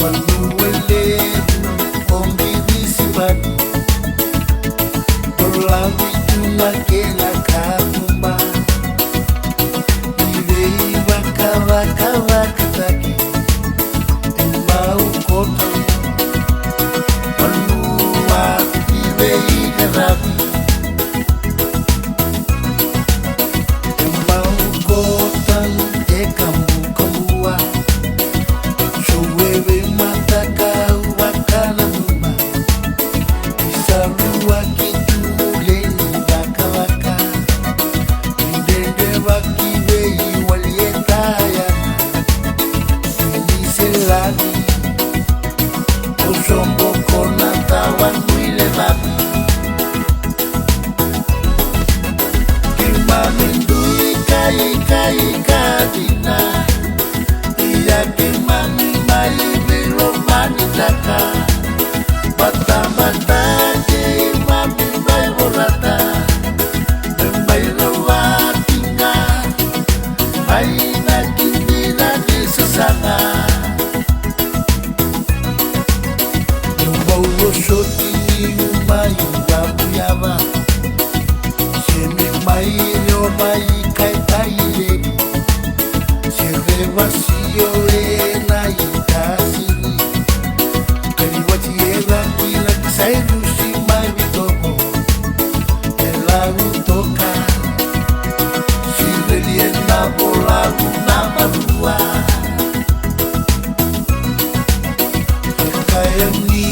Manueleru ombirisimbani olavitunakela katuma irei vakavakavakataki emaukota manua irei karavi emaukota ekambukamua Choweve mataka wakala numa Isarua kituleni waka waka Ndende wakibei walietaya Siniselani Osombo kona tawa nwile babi Kimamindu ika dina Iya kimami Maibiro manitaka Bata-bata ke mami bai borata Bai rawatinga Bai nakindina di sesana Numbau rosoti umai wabuyaba Seme mai reo mai kai tai lebu Sere vacío na itasini Kaliwati era kila kisairu si mai bitomo Elagu toka Sireli na bolagu na marua Kaya ni